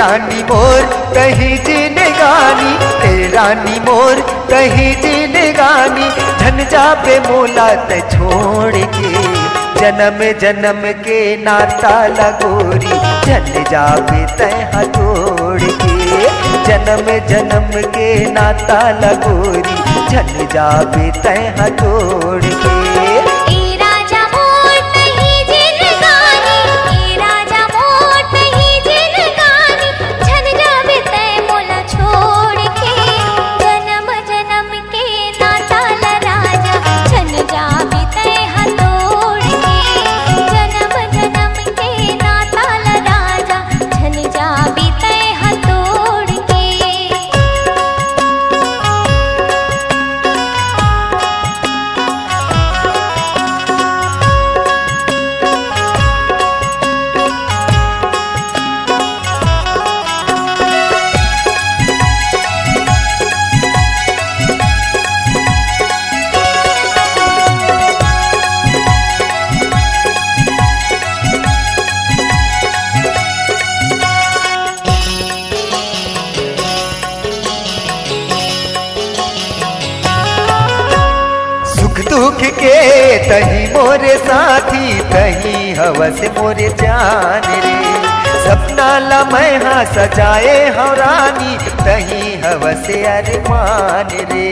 रानी मोर कहीं जिनगानी, रानी मोर कहीं जिनगानी, झन जाबे मोला ते छोड़ के, जन्म जन्म के नाता लगोरी, झन जाबे तैहा तोड़ के, जन्म जन्म के नाता लगोरी, झन जाबे तैहा तोड़ के। दुख के तही मोरे साथी, तही हवस मोरे जान रे, सपना लम्हा सजाए हो रानी, तही हवस अरमान रे।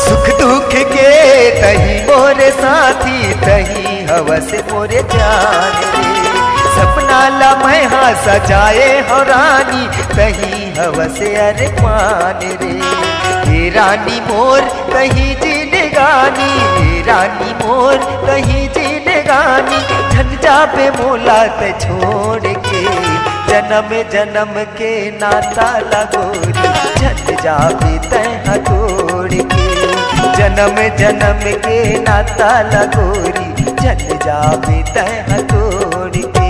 सुख दुख के तही मोरे साथी, तही हवस मोरे जान रे, सपना लम्हा सजाए हो रानी, कहीं हवस अरमान रे। हे रानी मोर कहीं जिनगानी, हे रानी मोर कहीं जिनगानी, झन जाबे मोला ते छोड़ के, जन्म जन्म के नाता लगोरी, झन जाबे तैहा तोड़ के, जन्म जन्म के नाता लगोरी, झन जाबे तैहा तोड़ के।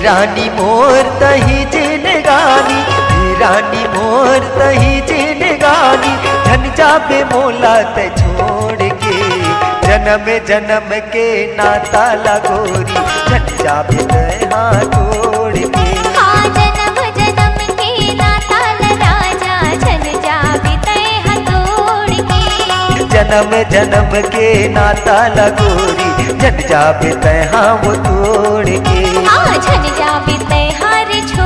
रानी मोर तही जिनगानी, रानी मोर तही जिनगानी, झन जाबे मोला ते छोड़ के, जन्म जन्म के नाता लगोरी, झन जाबे तैहा तोड़ के। जन्म जन्म के नाता राजा, झन जाबे तैहा तोड़ के, जन्म जन्म के नाता लगोरी, झन जाबे तैहा वो तोड़ के, झन जाबे तैहा रे छोड़